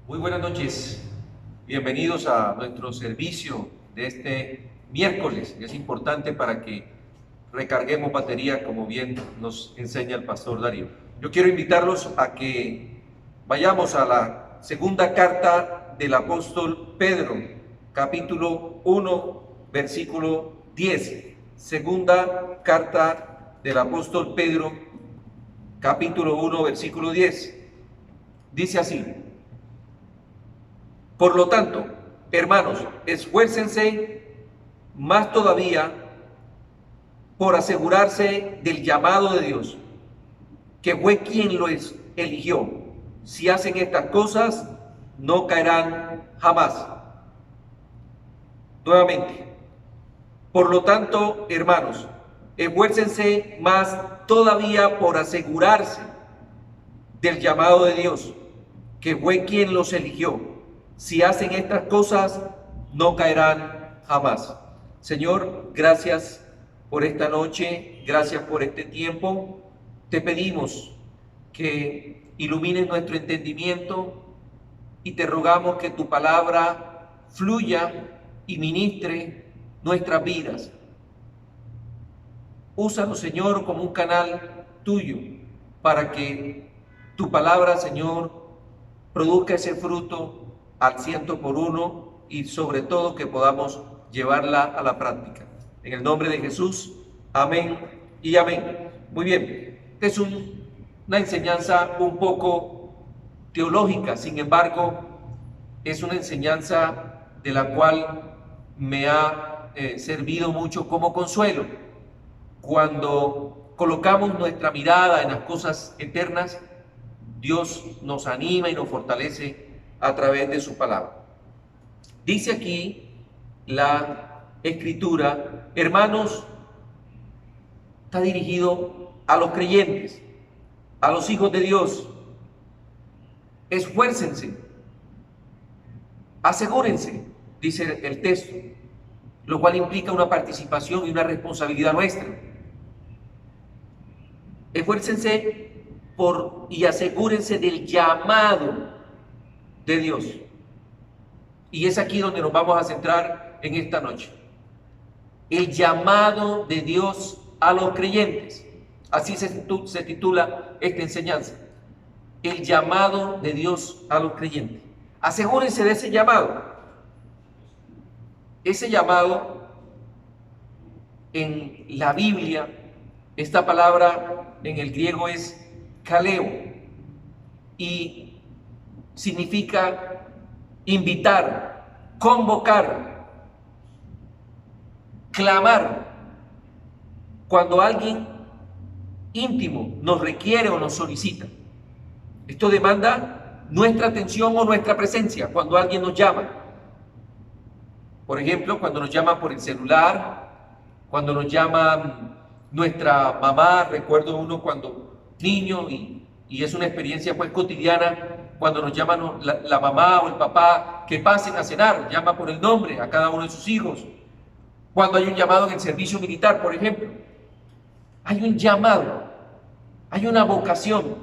Muy buenas noches, bienvenidos a nuestro servicio de este miércoles. Es importante para que recarguemos batería, como bien nos enseña el pastor Darío. Yo quiero invitarlos a que vayamos a la segunda carta del apóstol Pedro, capítulo 1, versículo 10. Segunda carta del apóstol Pedro, capítulo 1, versículo 10. Dice así: por lo tanto, hermanos, esfuércense más todavía por asegurarse del llamado de Dios, que fue quien los eligió. Si hacen estas cosas, no caerán jamás. Nuevamente, por lo tanto, hermanos, esfuércense más todavía por asegurarse del llamado de Dios, que fue quien los eligió. Si hacen estas cosas, no caerán jamás. Señor, gracias por esta noche, gracias por este tiempo. Te pedimos que ilumines nuestro entendimiento y te rogamos que tu palabra fluya y ministre nuestras vidas. Úsalo, Señor, como un canal tuyo para que tu palabra, Señor, produzca ese fruto al 100% y sobre todo que podamos llevarla a la práctica. En el nombre de Jesús, amén y amén. Muy bien, esta es una enseñanza un poco teológica, sin embargo, es una enseñanza de la cual me ha servido mucho como consuelo. Cuando colocamos nuestra mirada en las cosas eternas, Dios nos anima y nos fortalece a través de su palabra. Dice aquí la escritura, hermanos, está dirigido a los creyentes, a los hijos de Dios. Esfuércense, asegúrense, dice el texto, lo cual implica una participación y una responsabilidad nuestra. Esfuércense y asegúrense del llamado de Dios. Y es aquí donde nos vamos a centrar en esta noche. El llamado de Dios a los creyentes. Así se titula esta enseñanza. El llamado de Dios a los creyentes. Asegúrense de ese llamado. Ese llamado en la Biblia, esta palabra en el griego es kaleo y significa invitar, convocar, clamar. Cuando alguien íntimo nos requiere o nos solicita, esto demanda nuestra atención o nuestra presencia. Cuando alguien nos llama, por ejemplo, cuando nos llaman por el celular, cuando nos llama nuestra mamá, recuerdo uno cuando niño y es una experiencia pues cotidiana, cuando nos llaman la mamá o el papá que pasen a cenar, llama por el nombre a cada uno de sus hijos. Cuando hay un llamado en el servicio militar, por ejemplo, hay un llamado, hay una vocación,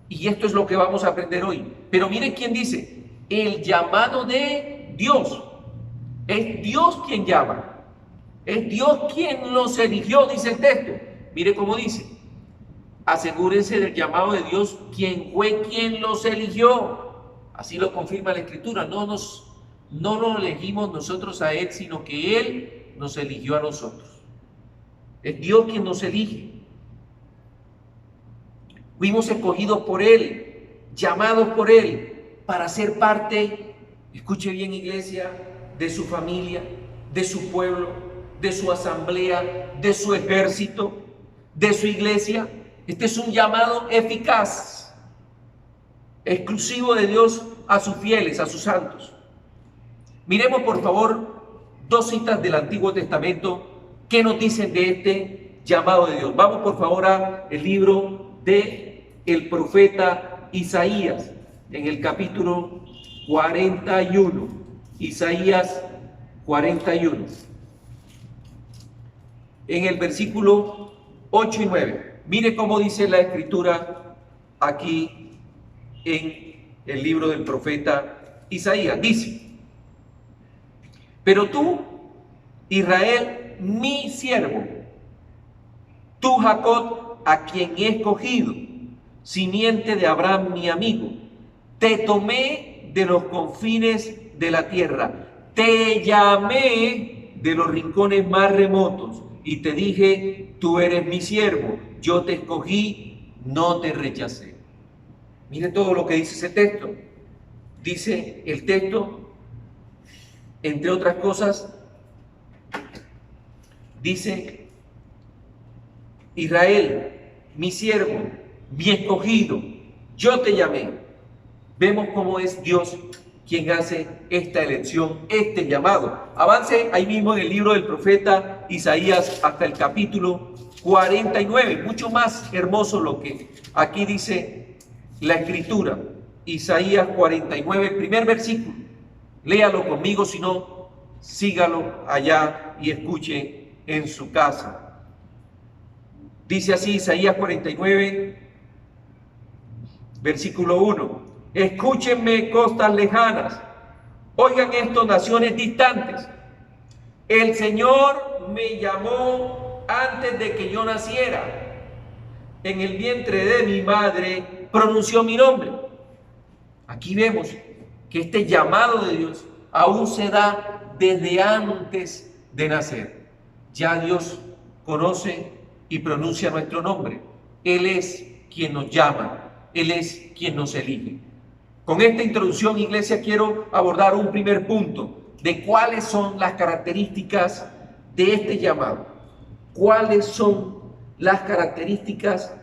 y esto es lo que vamos a aprender hoy. Pero miren quién dice, el llamado de Dios. Es Dios quien llama, es Dios quien los eligió, dice el texto. Mire cómo dice, asegúrense del llamado de Dios, quien fue quien los eligió. Así lo confirma la Escritura. No lo elegimos nosotros a Él, sino que Él nos eligió a nosotros. Es Dios quien nos elige. Fuimos escogidos por Él, llamados por Él, para ser parte, escuche bien, iglesia, de su familia, de su pueblo, de su asamblea, de su ejército, de su iglesia. Este es un llamado eficaz, exclusivo de Dios a sus fieles, a sus santos. Miremos por favor dos citas del Antiguo Testamento que nos dicen de este llamado de Dios. Vamos por favor al libro de el profeta Isaías, en el capítulo 41. Isaías 41. En el versículo 8 y 9. Mire cómo dice la Escritura aquí en el libro del profeta Isaías, dice: pero tú, Israel, mi siervo, tú, Jacob, a quien he escogido, simiente de Abraham, mi amigo, te tomé de los confines de la tierra, te llamé de los rincones más remotos y te dije: tú eres mi siervo, yo te escogí, no te rechacé. Mire todo lo que dice ese texto. Dice el texto, entre otras cosas, dice: Israel, mi siervo, mi escogido, yo te llamé. Vemos cómo es Dios quien hace esta elección, este llamado. Avance ahí mismo en el libro del profeta Isaías hasta el capítulo 49. Mucho más hermoso lo que aquí dice la escritura. Isaías 49, el primer versículo. Léalo conmigo, si no, sígalo allá y escuche en su casa. Dice así Isaías 49, versículo 1. Escúchenme, costas lejanas, oigan esto, naciones distantes. El Señor me llamó antes de que yo naciera. En el vientre de mi madre pronunció mi nombre. Aquí vemos que este llamado de Dios aún se da desde antes de nacer. Ya Dios conoce y pronuncia nuestro nombre. Él es quien nos llama, Él es quien nos elige. Con esta introducción, iglesia, quiero abordar un primer punto de cuáles son las características de este llamado. ¿Cuáles son las características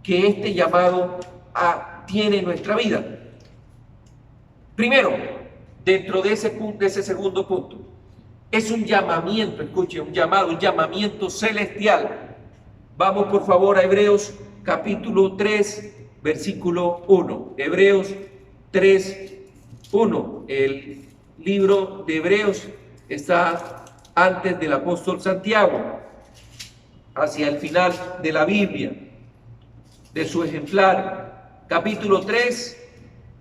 que este llamado tiene en nuestra vida? Primero, dentro de ese segundo punto, es un llamamiento, escuche, un llamado, un llamamiento celestial. Vamos por favor a Hebreos capítulo 3, versículo 1. Hebreos 3, 1. El libro de Hebreos está antes del apóstol Santiago, hacia el final de la Biblia, de su ejemplar. Capítulo 3,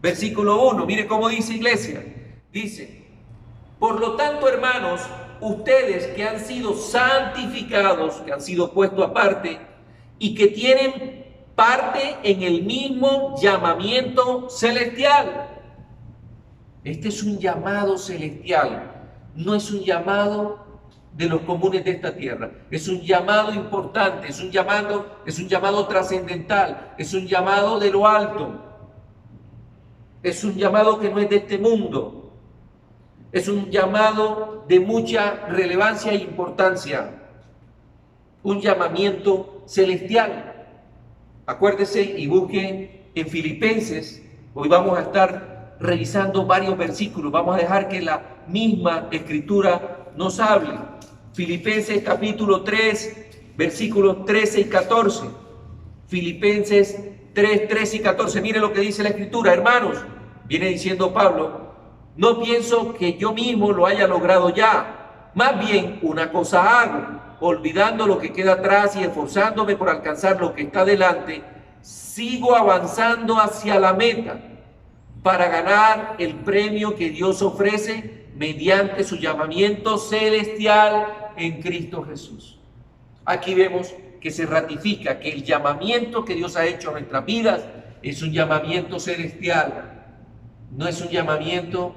versículo 1. Mire cómo dice, iglesia. Dice: por lo tanto, hermanos, ustedes que han sido santificados, que han sido puestos aparte y que tienen parte en el mismo llamamiento celestial. Este es un llamado celestial, no es un llamado de los comunes de esta tierra. Es un llamado importante, es un llamado trascendental, es un llamado de lo alto. Es un llamado que no es de este mundo. Es un llamado de mucha relevancia e importancia. Un llamamiento celestial. Acuérdese y busque en Filipenses. Hoy vamos a estar revisando varios versículos. Vamos a dejar que la misma escritura nos hable. Filipenses capítulo 3, versículos 13 y 14. Filipenses 3, 13 y 14. Mire lo que dice la escritura, hermanos. Viene diciendo Pablo: no pienso que yo mismo lo haya logrado ya. Más bien una cosa hago, olvidando lo que queda atrás y esforzándome por alcanzar lo que está delante, sigo avanzando hacia la meta para ganar el premio que Dios ofrece mediante su llamamiento celestial en Cristo Jesús. Aquí vemos que se ratifica que el llamamiento que Dios ha hecho a nuestras vidas es un llamamiento celestial, no es un llamamiento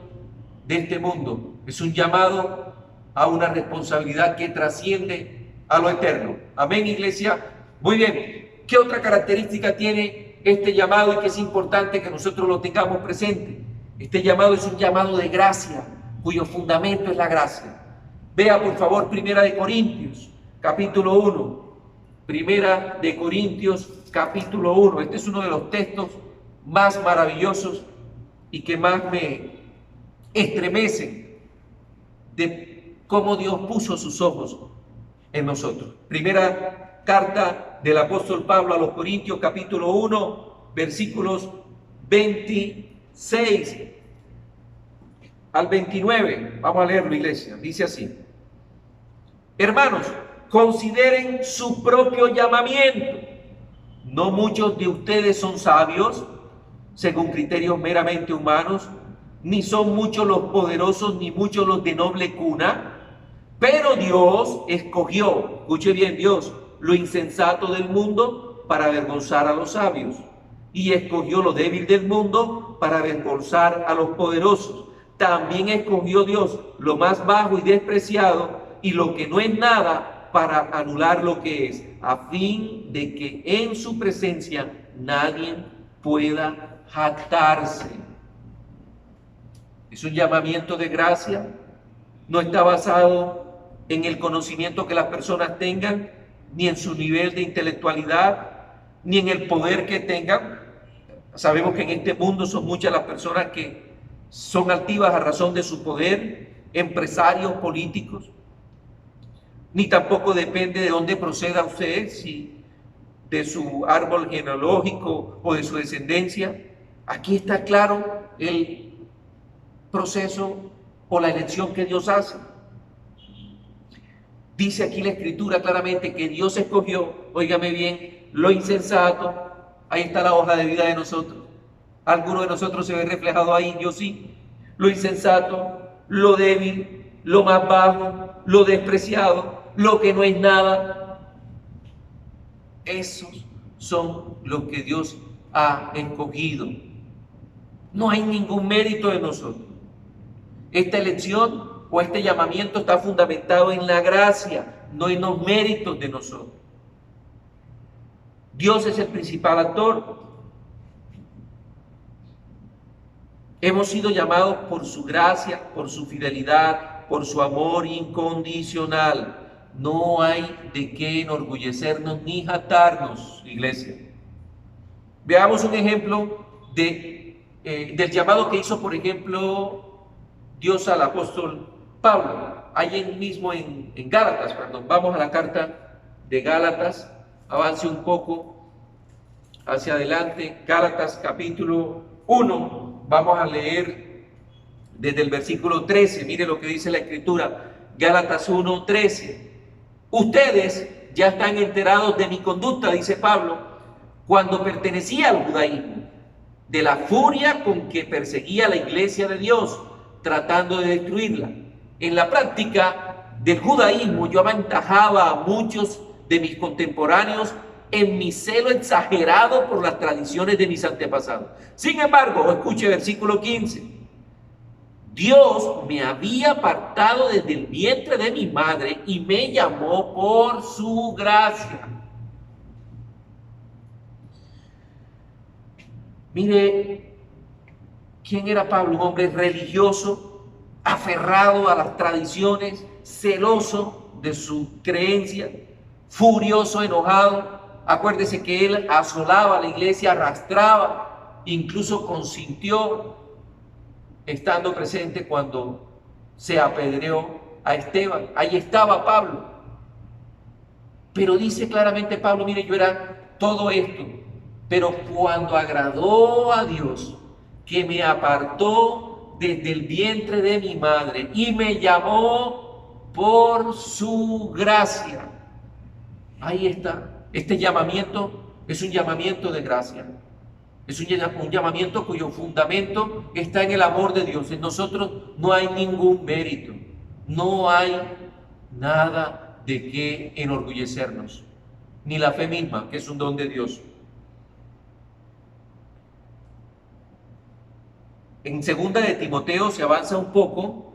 de este mundo, es un llamado a una responsabilidad que trasciende a lo eterno. Amén, iglesia. Muy bien. ¿Qué otra característica tiene este llamado y que es importante que nosotros lo tengamos presente? Este llamado es un llamado de gracia, cuyo fundamento es la gracia. Vea por favor Primera de Corintios, capítulo 1. Primera de Corintios, capítulo 1. Este es uno de los textos más maravillosos y que más me estremecen de cómo Dios puso sus ojos en nosotros. Primera carta del apóstol Pablo a los Corintios, capítulo 1, versículos 26 al 29. Vamos a leerlo, iglesia. Dice así: hermanos, consideren su propio llamamiento. No muchos de ustedes son sabios, según criterios meramente humanos, ni son muchos los poderosos, ni muchos los de noble cuna. Pero Dios escogió, escuche bien Dios, lo insensato del mundo para avergonzar a los sabios. Y escogió lo débil del mundo para avergonzar a los poderosos. También escogió Dios lo más bajo y despreciado y lo que no es nada para anular lo que es, a fin de que en su presencia nadie pueda jactarse. Es un llamamiento de gracia, no está basado en el conocimiento que las personas tengan, ni en su nivel de intelectualidad, ni en el poder que tengan. Sabemos que en este mundo son muchas las personas que son altivas a razón de su poder, empresarios, políticos. Ni tampoco depende de dónde proceda usted, si de su árbol genealógico o de su descendencia. Aquí está claro el proceso o la elección que Dios hace. Dice aquí la Escritura claramente que Dios escogió, óigame bien, lo insensato. Ahí está la hoja de vida de nosotros. Alguno de nosotros se ve reflejado ahí, yo sí. Lo insensato, lo débil, lo más bajo, lo despreciado, lo que no es nada. Esos son los que Dios ha escogido. No hay ningún mérito de nosotros. Esta elección o este llamamiento está fundamentado en la gracia, no en los méritos de nosotros. Dios es el principal actor. Hemos sido llamados por su gracia, por su fidelidad, por su amor incondicional. No hay de qué enorgullecernos ni jactarnos, iglesia. Veamos un ejemplo del llamado que hizo, por ejemplo, Dios al apóstol Pablo, ahí mismo en Gálatas, perdón. Vamos a la carta de Gálatas, avance un poco hacia adelante, Gálatas capítulo 1, vamos a leer desde el versículo 13, mire lo que dice la Escritura, Gálatas 1, 13. Ustedes ya están enterados de mi conducta, dice Pablo, cuando pertenecía al judaísmo, de la furia con que perseguía a la iglesia de Dios, tratando de destruirla. En la práctica del judaísmo yo aventajaba a muchos de mis contemporáneos en mi celo exagerado por las tradiciones de mis antepasados. Sin embargo, escuche versículo 15. Dios me había apartado desde el vientre de mi madre y me llamó por su gracia. Mire, ¿quién era Pablo? Un hombre religioso, aferrado a las tradiciones, celoso de su creencia, furioso, enojado. Acuérdese que él asolaba a la iglesia, arrastraba, incluso consintió estando presente cuando se apedreó a Esteban. Ahí estaba Pablo. Pero dice claramente Pablo, mire, yo era todo esto, pero cuando agradó a Dios, que me apartó desde el vientre de mi madre y me llamó por su gracia. Ahí está. Este llamamiento es un llamamiento de gracia. Es un llamamiento cuyo fundamento está en el amor de Dios. En nosotros no hay ningún mérito. No hay nada de qué enorgullecernos. Ni la fe misma, que es un don de Dios. En segunda de Timoteo se avanza un poco.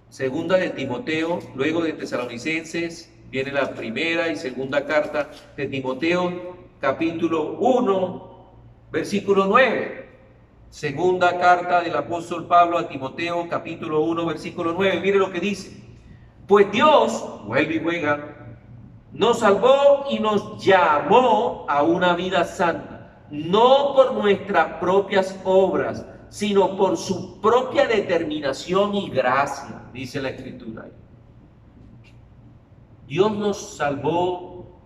Segunda de Timoteo, luego de Tesalonicenses, viene la primera y segunda carta de Timoteo, capítulo 1, versículo 9. Segunda carta del apóstol Pablo a Timoteo, capítulo 1, versículo 9. Mire lo que dice. Pues Dios, vuelve y juega, nos salvó y nos llamó a una vida santa, no por nuestras propias obras, sino por su propia determinación y gracia, dice la Escritura. Dios nos salvó,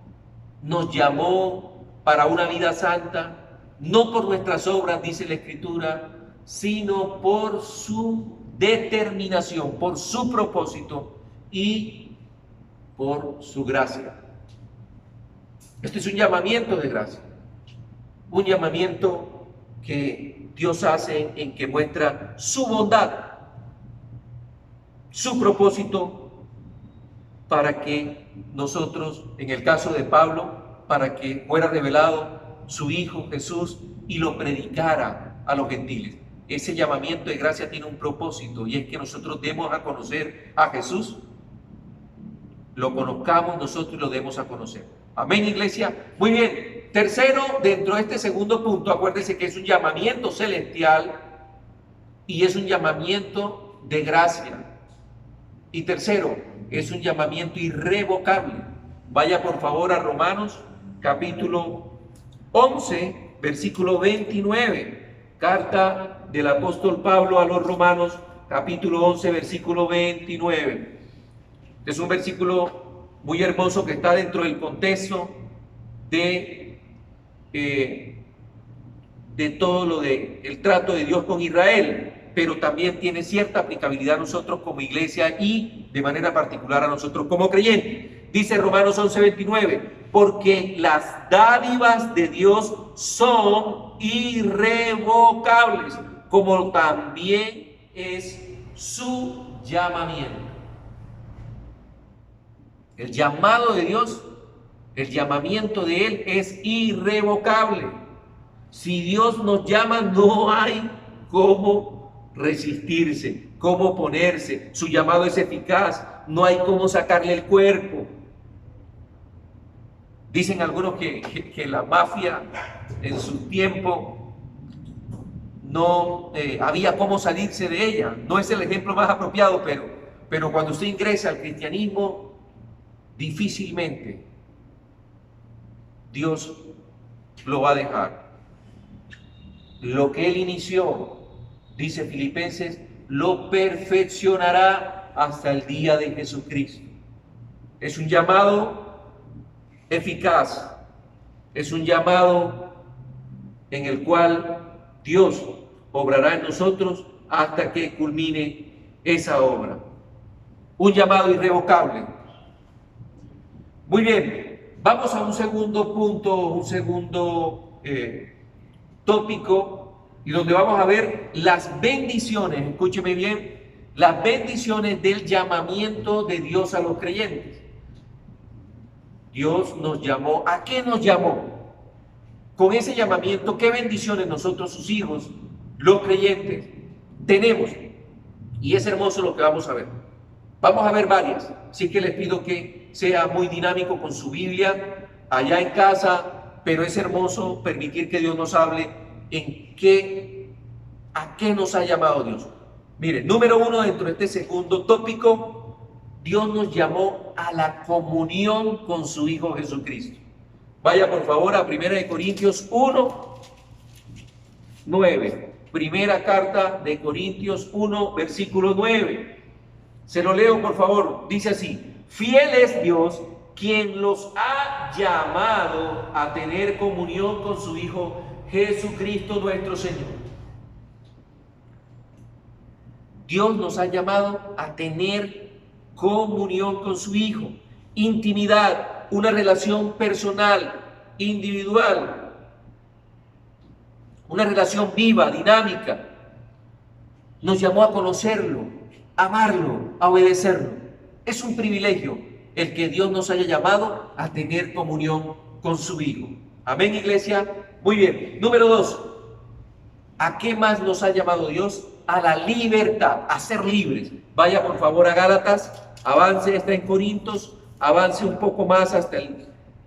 nos llamó para una vida santa, no por nuestras obras, dice la Escritura, sino por su determinación, por su propósito y por su gracia. Este es un llamamiento de gracia, un llamamiento que Dios hace en que muestra su bondad, su propósito para que nosotros, en el caso de Pablo, para que fuera revelado su Hijo Jesús y lo predicara a los gentiles. Ese llamamiento de gracia tiene un propósito, y es que nosotros demos a conocer a Jesús, lo conozcamos nosotros y lo demos a conocer. Amén, iglesia. Muy bien. Tercero, dentro de este segundo punto, acuérdense que es un llamamiento celestial y es un llamamiento de gracia. Y tercero, es un llamamiento irrevocable. Vaya por favor a Romanos capítulo 11, versículo 29. Carta del apóstol Pablo a los Romanos, capítulo 11, versículo 29. Es un versículo muy hermoso que está dentro del contexto de todo lo del trato de Dios con Israel, pero también tiene cierta aplicabilidad a nosotros como iglesia y de manera particular a nosotros como creyentes. Dice Romanos 11:29, porque las dádivas de Dios son irrevocables, como también es su llamamiento. El llamado de Dios, el llamamiento de Él es irrevocable. Si Dios nos llama, no hay cómo resistirse, cómo oponerse. Su llamado es eficaz, no hay cómo sacarle el cuerpo. Dicen algunos que la mafia en su tiempo no había cómo salirse de ella. No es el ejemplo más apropiado, pero cuando usted ingresa al cristianismo, difícilmente Dios lo va a dejar. Lo que Él inició, dice Filipenses, lo perfeccionará hasta el día de Jesucristo. Es un llamado eficaz, es un llamado en el cual Dios obrará en nosotros hasta que culmine esa obra. Un llamado irrevocable. Muy bien, vamos a un segundo punto, un segundo tópico, y donde vamos a ver las bendiciones, escúcheme bien, las bendiciones del llamamiento de Dios a los creyentes. Dios nos llamó, ¿a qué nos llamó? Con ese llamamiento, ¿qué bendiciones nosotros, sus hijos, los creyentes, tenemos? Y es hermoso lo que vamos a ver. Vamos a ver varias, así que les pido que sea muy dinámico con su Biblia, allá en casa, pero es hermoso permitir que Dios nos hable a qué nos ha llamado Dios. Mire, número uno, dentro de este segundo tópico, Dios nos llamó a la comunión con su Hijo Jesucristo. Vaya por favor a 1 Corintios 1, 9. Primera carta de Corintios 1, versículo 9. Se lo leo por favor, dice así: fiel es Dios quien los ha llamado a tener comunión con su Hijo Jesucristo nuestro Señor. Dios nos ha llamado a tener comunión con su Hijo, intimidad, una relación personal, individual, una relación viva, dinámica. Nos llamó a conocerlo, a amarlo, a obedecerlo. Es un privilegio el que Dios nos haya llamado a tener comunión con su Hijo. Amén, iglesia. Muy bien. Número 2. ¿A qué más nos ha llamado Dios? A la libertad, a ser libres. Vaya por favor a Gálatas, avance, está en Corintios, avance un poco más hasta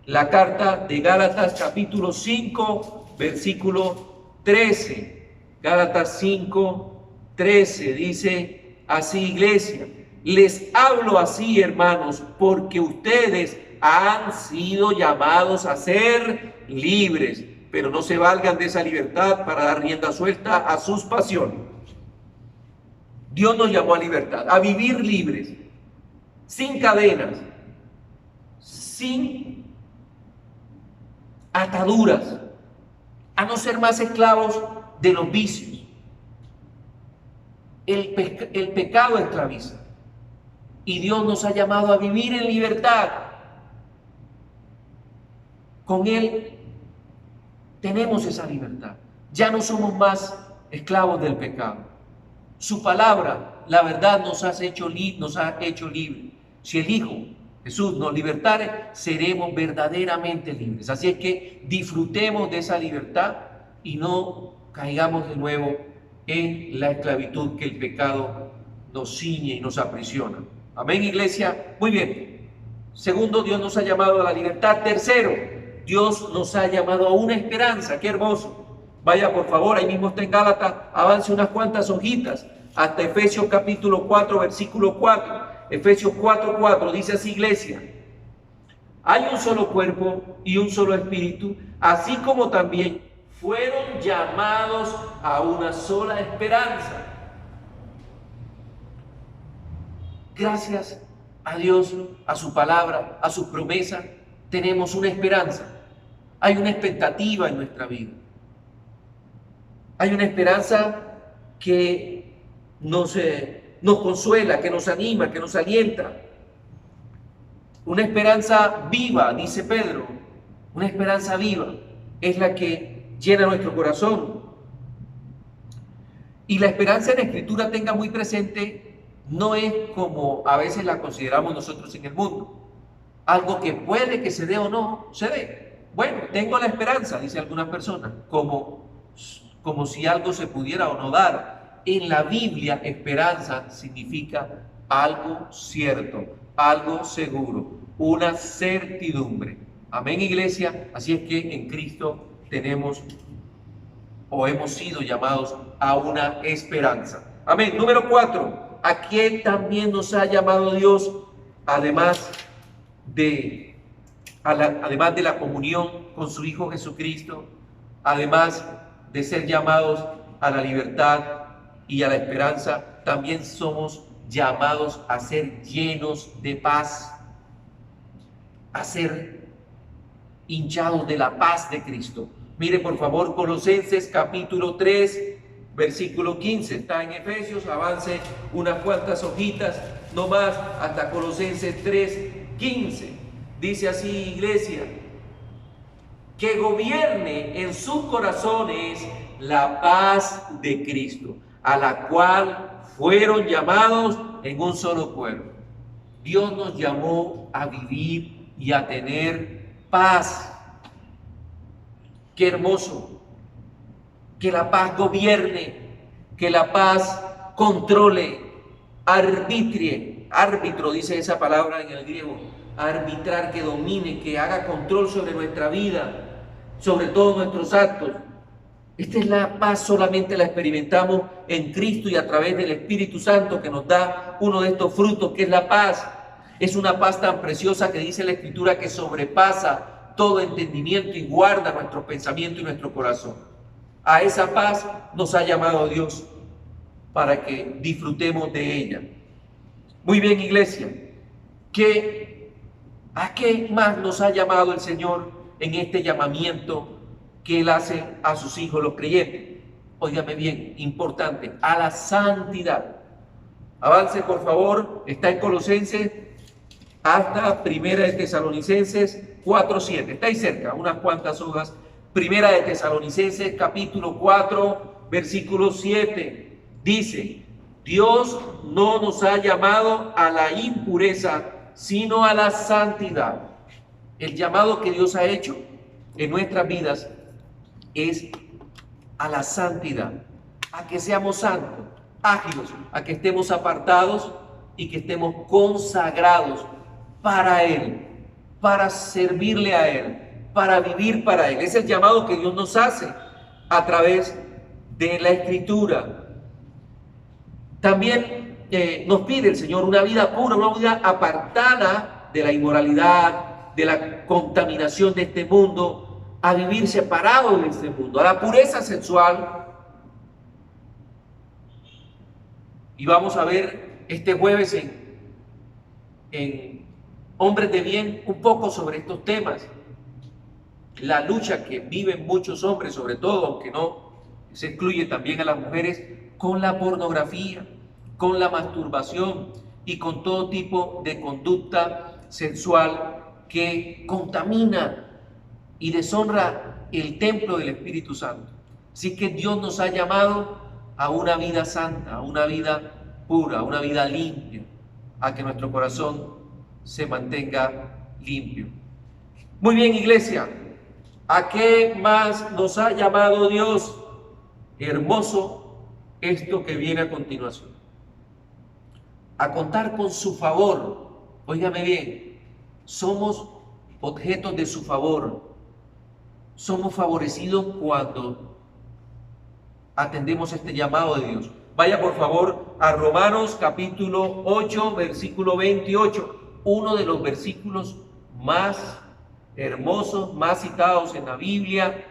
la carta de Gálatas capítulo 5, versículo 13. Gálatas 5, 13 dice así, iglesia: les hablo así, hermanos, porque ustedes han sido llamados a ser libres, pero no se valgan de esa libertad para dar rienda suelta a sus pasiones. Dios nos llamó a libertad, a vivir libres, sin cadenas, sin ataduras, a no ser más esclavos de los vicios. El pecado esclaviza, y Dios nos ha llamado a vivir en libertad. Con Él tenemos esa libertad. Ya no somos más esclavos del pecado. Su palabra, la verdad, nos ha hecho libre. Si el Hijo Jesús nos libertare, seremos verdaderamente libres. Así es que disfrutemos de esa libertad y no caigamos de nuevo en la esclavitud que el pecado nos ciñe y nos aprisiona. Amén, iglesia. Muy bien. Segundo, Dios nos ha llamado a la libertad. Tercero, Dios nos ha llamado a una esperanza. Qué hermoso. Vaya por favor, ahí mismo está en Gálatas, avance unas cuantas hojitas hasta Efesios capítulo 4, versículo 4. Efesios 4, 4 dice así, iglesia: hay un solo cuerpo y un solo espíritu, así como también fueron llamados a una sola esperanza. Gracias a Dios, a su palabra, a su promesa, tenemos una esperanza. Hay una expectativa en nuestra vida. Hay una esperanza que nos consuela, que nos anima, que nos alienta. Una esperanza viva, dice Pedro. Una esperanza viva es la que llena nuestro corazón. Y la esperanza en la Escritura, tenga muy presente, no es como a veces la consideramos nosotros en el mundo. Algo que puede que se dé o no, se dé. Bueno, tengo la esperanza, dice algunas personas, como si algo se pudiera o no dar. En la Biblia, esperanza significa algo cierto, algo seguro, una certidumbre. Amén, iglesia. Así es que en Cristo tenemos o hemos sido llamados a una esperanza. Amén. Número 4. ¿A quién también nos ha llamado Dios? Además de la comunión con su Hijo Jesucristo, además de ser llamados a la libertad y a la esperanza, también somos llamados a ser llenos de paz, a ser hinchados de la paz de Cristo. Mire por favor Colosenses capítulo 3, versículo 15. Está en Efesios, avance unas cuantas hojitas, no más, hasta Colosenses 3, 15. Dice así, iglesia: que gobierne en sus corazones la paz de Cristo, a la cual fueron llamados en un solo cuerpo. Dios nos llamó a vivir y a tener paz. Qué hermoso. Que la paz gobierne, que la paz controle, árbitro dice esa palabra en el griego, arbitrar, que domine, que haga control sobre nuestra vida, sobre todos nuestros actos. Esta es la paz, solamente la experimentamos en Cristo y a través del Espíritu Santo, que nos da uno de estos frutos, que es la paz. Es una paz tan preciosa que dice la Escritura que sobrepasa todo entendimiento y guarda nuestro pensamiento y nuestro corazón. A esa paz nos ha llamado Dios para que disfrutemos de ella. Muy bien, iglesia. ¿A qué más nos ha llamado el Señor en este llamamiento que Él hace a sus hijos, los creyentes? Óigame bien, importante, a la santidad. Avance por favor, está en Colosenses hasta Primera de Tesalonicenses 4:7. Está ahí cerca, unas cuantas hojas. Primera de Tesalonicenses capítulo 4, versículo 7. Dice: Dios no nos ha llamado a la impureza, sino a la santidad. El llamado que Dios ha hecho en nuestras vidas es a la santidad, a que seamos santos, ágiles, a que estemos apartados y que estemos consagrados para Él, para servirle a Él, para vivir para Él. Es el llamado que Dios nos hace a través de la Escritura. También nos pide el Señor una vida pura, una vida apartada de la inmoralidad, de la contaminación de este mundo, a vivir separado de este mundo, a la pureza sexual. Y vamos a ver este jueves en Hombres de Bien un poco sobre estos temas. La lucha que viven muchos hombres, sobre todo, aunque no se excluye también a las mujeres, con la pornografía, con la masturbación y con todo tipo de conducta sexual que contamina y deshonra el templo del Espíritu Santo. Así que Dios nos ha llamado a una vida santa, a una vida pura, a una vida limpia, a que nuestro corazón se mantenga limpio. Muy bien, iglesia, ¿a qué más nos ha llamado Dios? Hermoso esto que viene a continuación. A contar con su favor. Óigame bien, somos objetos de su favor. Somos favorecidos cuando atendemos este llamado de Dios. Vaya por favor a Romanos capítulo 8, versículo 28, uno de los versículos más hermosos, más citados en la Biblia,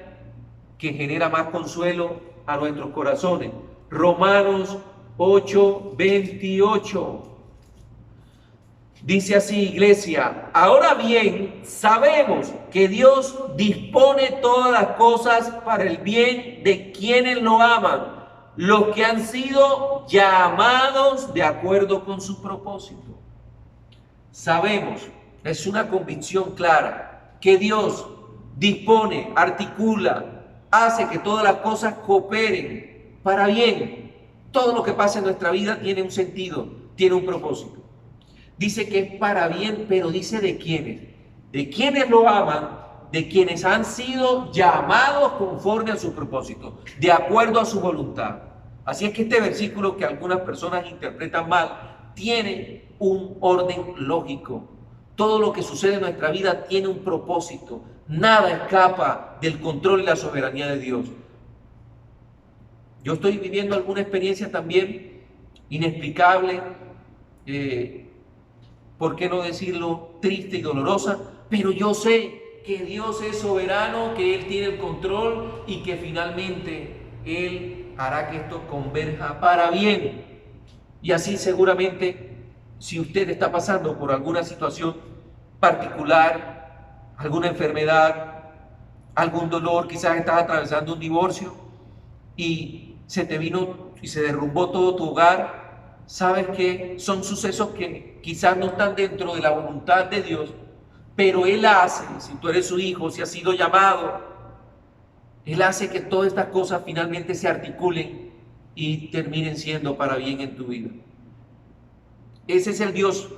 que genera más consuelo a nuestros corazones. Romanos 8, 28. Dice así, iglesia: ahora bien, sabemos que Dios dispone todas las cosas para el bien de quienes lo aman, los que han sido llamados de acuerdo con su propósito. Sabemos, es una convicción clara, que Dios dispone, articula, hace que todas las cosas cooperen para bien. Todo lo que pasa en nuestra vida tiene un sentido, tiene un propósito. Dice que es para bien, pero dice de quiénes. De quienes lo aman, de quienes han sido llamados conforme a su propósito, de acuerdo a su voluntad. Así es que este versículo, que algunas personas interpretan mal, tiene un orden lógico. Todo lo que sucede en nuestra vida tiene un propósito. Nada escapa del control y la soberanía de Dios. Yo estoy viviendo alguna experiencia también inexplicable, ¿por qué no decirlo? Triste y dolorosa, pero yo sé que Dios es soberano, que Él tiene el control y que finalmente Él hará que esto converja para bien. Y así seguramente, si usted está pasando por alguna situación particular, alguna enfermedad, algún dolor, quizás estás atravesando un divorcio y se te vino y se derrumbó todo tu hogar, sabes que son sucesos que quizás no están dentro de la voluntad de Dios, pero Él hace, si tú eres su hijo, si has sido llamado, Él hace que todas estas cosas finalmente se articulen y terminen siendo para bien en tu vida. Ese es el Dios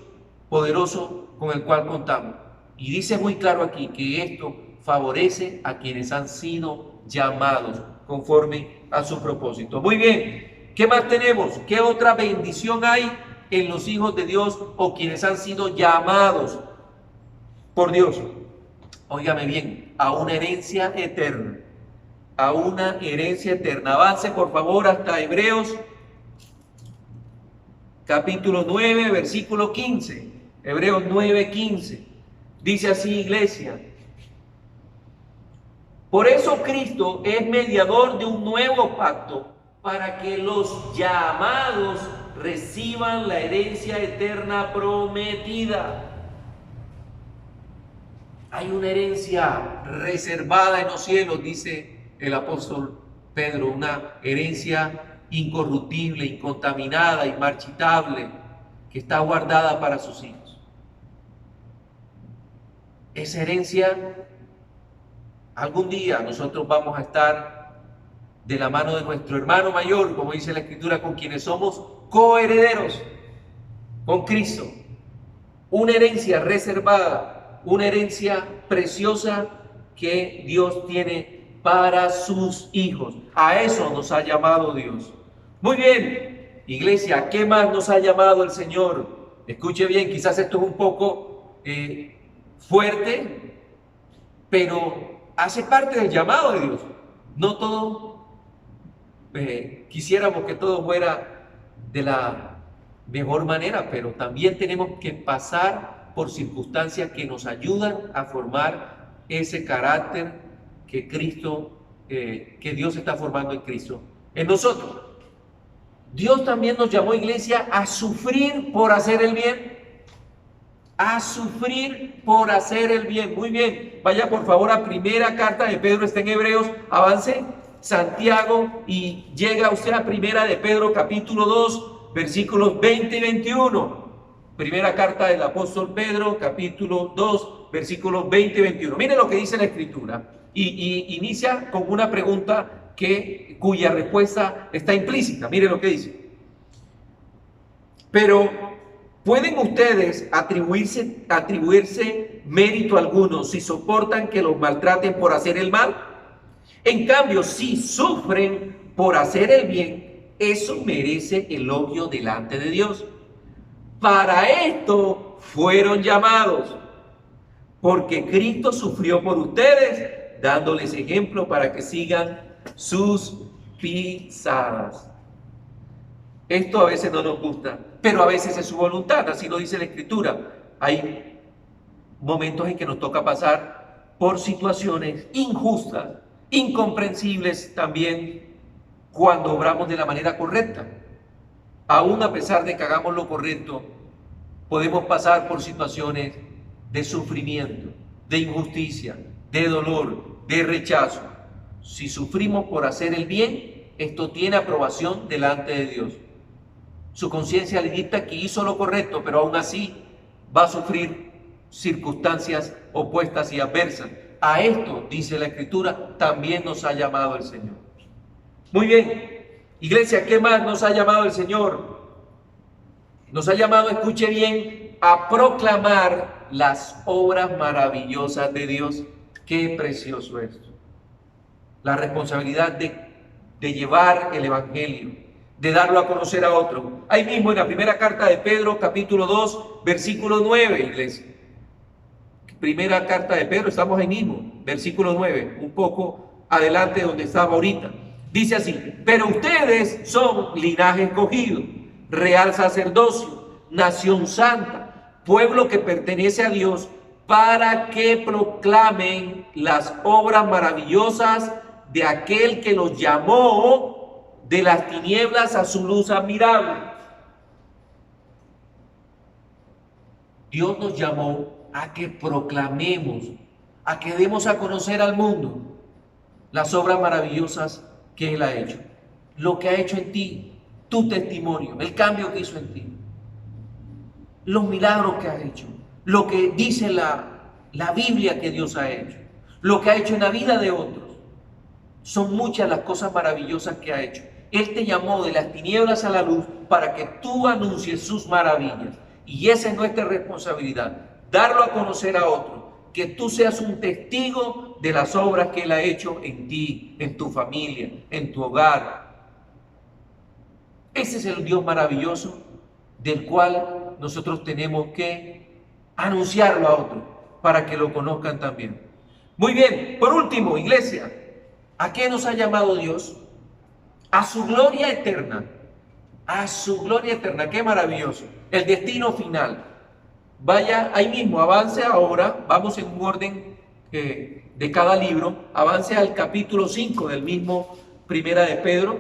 poderoso con el cual contamos. Y dice muy claro aquí que esto favorece a quienes han sido llamados conforme a su propósito. Muy bien, ¿qué más tenemos? ¿Qué otra bendición hay en los hijos de Dios o quienes han sido llamados por Dios? Óigame bien, a una herencia eterna. A una herencia eterna. Avance por favor hasta Hebreos capítulo 9, versículo 15. Hebreos 9, 15. Dice así, iglesia: por eso Cristo es mediador de un nuevo pacto, para que los llamados reciban la herencia eterna prometida. Hay una herencia reservada en los cielos, dice el apóstol Pedro, una herencia incorruptible, incontaminada, inmarchitable, que está guardada para sus hijos. Esa herencia, algún día nosotros vamos a estar de la mano de nuestro hermano mayor, como dice la Escritura, con quienes somos coherederos con Cristo. Una herencia reservada, una herencia preciosa que Dios tiene para sus hijos. A eso nos ha llamado Dios. Muy bien, iglesia, ¿qué más nos ha llamado el Señor? Escuche bien, quizás esto es un poco fuerte, pero hace parte del llamado de Dios. No todo, quisiéramos que todo fuera de la mejor manera, pero también tenemos que pasar por circunstancias que nos ayudan a formar ese carácter que Cristo, que Dios está formando en Cristo, en nosotros. Dios también nos llamó, iglesia, a sufrir por hacer el bien. A sufrir por hacer el bien. Muy bien, vaya por favor a primera carta de Pedro, está en Hebreos, avance Santiago y llega usted a primera de Pedro capítulo 2, versículos 20 y 21. Primera carta del apóstol Pedro, capítulo 2, versículos 20 y 21. Mire lo que dice la Escritura. Y inicia con una pregunta cuya respuesta está implícita. Mire lo que dice. Pero ¿pueden ustedes atribuirse mérito alguno si soportan que los maltraten por hacer el mal? En cambio, si sufren por hacer el bien, eso merece elogio delante de Dios. Para esto fueron llamados, porque Cristo sufrió por ustedes, dándoles ejemplo para que sigan sus pisadas. Esto a veces no nos gusta, pero a veces es su voluntad, así lo dice la Escritura. Hay momentos en que nos toca pasar por situaciones injustas, incomprensibles también, cuando obramos de la manera correcta. Aún a pesar de que hagamos lo correcto, podemos pasar por situaciones de sufrimiento, de injusticia, de dolor, de rechazo. Si sufrimos por hacer el bien, esto tiene aprobación delante de Dios. Su conciencia le dicta que hizo lo correcto, pero aún así va a sufrir circunstancias opuestas y adversas. A esto, dice la Escritura, también nos ha llamado el Señor. Muy bien, iglesia, ¿qué más nos ha llamado el Señor? Nos ha llamado, escuche bien, a proclamar las obras maravillosas de Dios. Qué precioso esto. La responsabilidad de llevar el Evangelio, de darlo a conocer a otro. Ahí mismo en la primera carta de Pedro, capítulo 2, versículo 9, iglesia. Primera carta de Pedro, estamos ahí mismo, versículo 9, un poco adelante donde estaba ahorita. Dice así: pero ustedes son linaje escogido, real sacerdocio, nación santa, pueblo que pertenece a Dios, para que proclamen las obras maravillosas de aquel que los llamó de las tinieblas a su luz admirable. Dios nos llamó a que proclamemos, a que demos a conocer al mundo las obras maravillosas que Él ha hecho, lo que ha hecho en ti, tu testimonio, el cambio que hizo en ti, los milagros que ha hecho, lo que dice la Biblia que Dios ha hecho, lo que ha hecho en la vida de otros. Son muchas las cosas maravillosas que ha hecho. Él te llamó de las tinieblas a la luz para que tú anuncies sus maravillas. Y esa es nuestra responsabilidad, darlo a conocer a otro, que tú seas un testigo de las obras que Él ha hecho en ti, en tu familia, en tu hogar. Ese es el Dios maravilloso del cual nosotros tenemos que anunciarlo a otros para que lo conozcan también. Muy bien, por último, iglesia, ¿a qué nos ha llamado Dios? A su gloria eterna. A su gloria eterna. Qué maravilloso. El destino final. Vaya ahí mismo, avance ahora. Vamos en un orden de cada libro. Avance al capítulo 5 del mismo Primera de Pedro.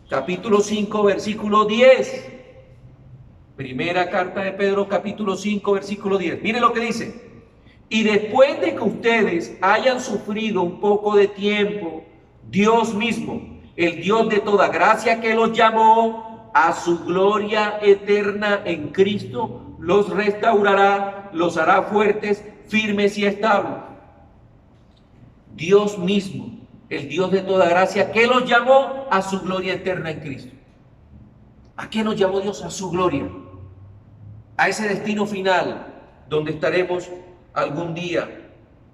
Capítulo 5, versículo 10. Primera carta de Pedro, capítulo 5, versículo 10. Mire lo que dice. Y después de que ustedes hayan sufrido un poco de tiempo, Dios mismo, el Dios de toda gracia que los llamó a su gloria eterna en Cristo, los restaurará, los hará fuertes, firmes y estables. Dios mismo, el Dios de toda gracia que los llamó a su gloria eterna en Cristo. ¿A qué nos llamó Dios? A su gloria, a ese destino final donde estaremos algún día,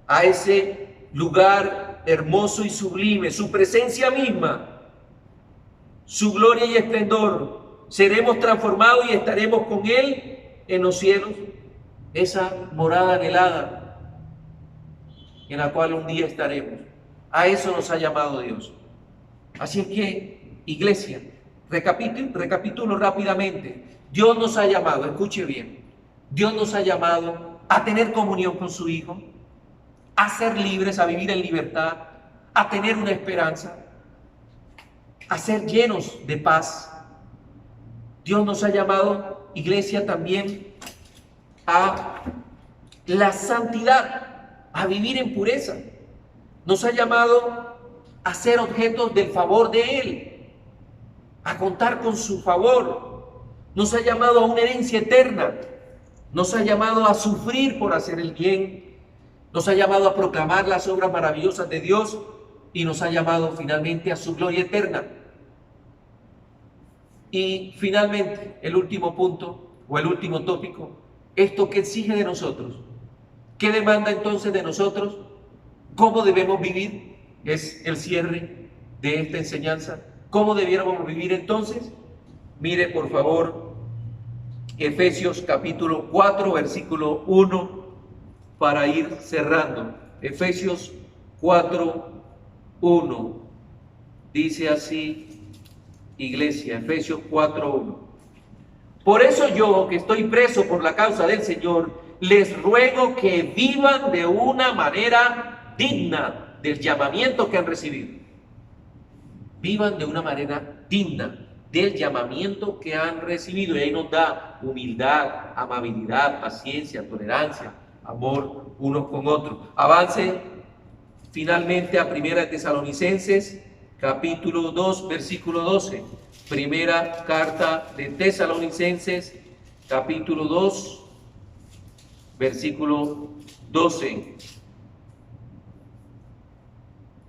a ese lugar hermoso y sublime, su presencia misma, su gloria y esplendor. Seremos transformados y estaremos con Él en los cielos, esa morada anhelada en la cual un día estaremos. A eso nos ha llamado Dios. Así es que, iglesia, recapitulo rápidamente. Dios nos ha llamado, escuche bien, Dios nos ha llamado a tener comunión con su Hijo, a ser libres, a vivir en libertad, a tener una esperanza, a ser llenos de paz. Dios nos ha llamado, iglesia, también a la santidad, a vivir en pureza. Nos ha llamado a ser objetos del favor de Él, a contar con su favor. Nos ha llamado a una herencia eterna. Nos ha llamado a sufrir por hacer el bien. Nos ha llamado a proclamar las obras maravillosas de Dios y nos ha llamado finalmente a su gloria eterna. Y finalmente, el último punto o el último tópico, esto que exige de nosotros. ¿Qué demanda entonces de nosotros? ¿Cómo debemos vivir? Es el cierre de esta enseñanza. ¿Cómo debiéramos vivir entonces? Mire por favor Efesios capítulo 4 versículo 1 para ir cerrando. Efesios 4, 1. Dice así, iglesia, Efesios 4, 1. Por eso yo, que estoy preso por la causa del Señor, les ruego que vivan de una manera digna del llamamiento que han recibido. Vivan de una manera digna del llamamiento que han recibido. Y ahí nos da humildad, amabilidad, paciencia, tolerancia, amor unos con otros. Avance finalmente a Primera Tesalonicenses, capítulo 2, versículo 12. Primera carta de Tesalonicenses, capítulo 2, versículo 12.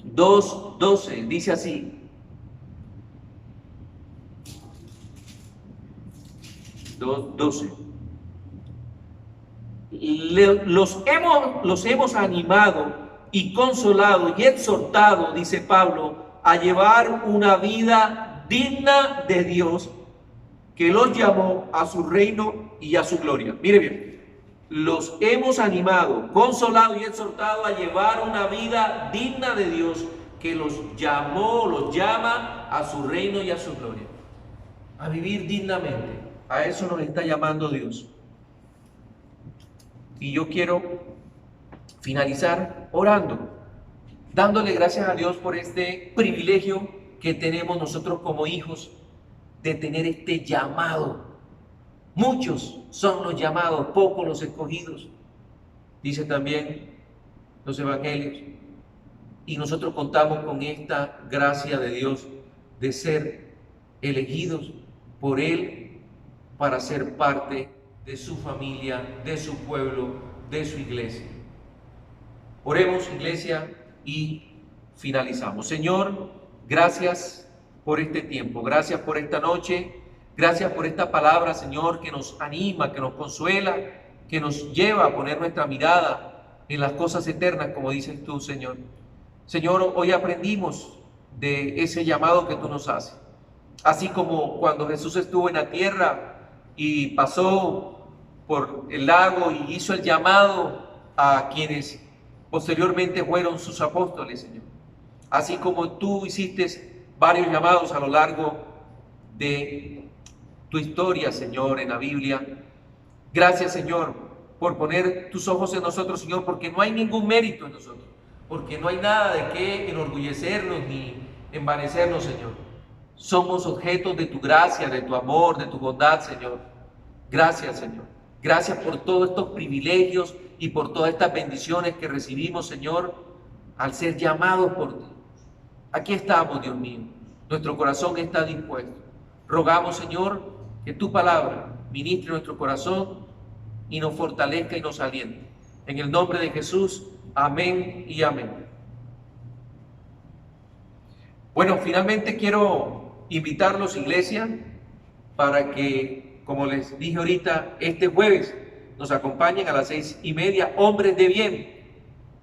2:12 dice así. 2:12. Los hemos animado y consolado y exhortado, dice Pablo, a llevar una vida digna de Dios, que los llamó a su reino y a su gloria. Mire bien, los hemos animado, consolado y exhortado a llevar una vida digna de Dios, que los llamó, los llama a su reino y a su gloria. A vivir dignamente, a eso nos está llamando Dios. Y yo quiero finalizar orando, dándole gracias a Dios por este privilegio que tenemos nosotros como hijos de tener este llamado. Muchos son los llamados, pocos los escogidos, dice también los evangelios. Y nosotros contamos con esta gracia de Dios de ser elegidos por Él para ser parte de su familia, de su pueblo, de su iglesia. Oremos, iglesia, y finalizamos. Señor, gracias por este tiempo, gracias por esta noche, gracias por esta palabra, Señor, que nos anima, que nos consuela, que nos lleva a poner nuestra mirada en las cosas eternas, como dices tú, Señor. Señor, hoy aprendimos de ese llamado que tú nos haces. Así como cuando Jesús estuvo en la tierra y pasó por el lago y hizo el llamado a quienes posteriormente fueron sus apóstoles, Señor. Así como tú hiciste varios llamados a lo largo de tu historia, Señor, en la Biblia. Gracias, Señor, por poner tus ojos en nosotros, Señor, porque no hay ningún mérito en nosotros, porque no hay nada de qué enorgullecernos ni envanecernos, Señor. Somos objetos de tu gracia, de tu amor, de tu bondad, Señor. Gracias, Señor. Gracias por todos estos privilegios y por todas estas bendiciones que recibimos, Señor, al ser llamados por ti. Aquí estamos, Dios mío. Nuestro corazón está dispuesto. Rogamos, Señor, que tu palabra ministre nuestro corazón y nos fortalezca y nos aliente. En el nombre de Jesús, amén y amén. Bueno, finalmente quiero invitarlos, iglesia, para que, como les dije ahorita, este jueves nos acompañen a las 6:30, hombres de bien.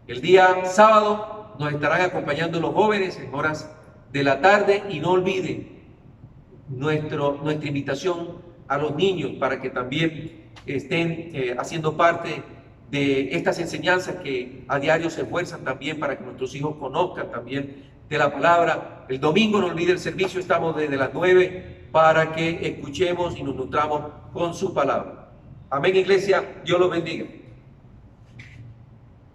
El día sábado nos estarán acompañando los jóvenes en horas de la tarde, y no olviden nuestra invitación a los niños para que también estén haciendo parte de estas enseñanzas que a diario se esfuerzan también para que nuestros hijos conozcan también de la palabra. El domingo, no olviden el servicio, estamos desde las 9 para que escuchemos y nos nutramos con su palabra. Amén, iglesia, Dios los bendiga.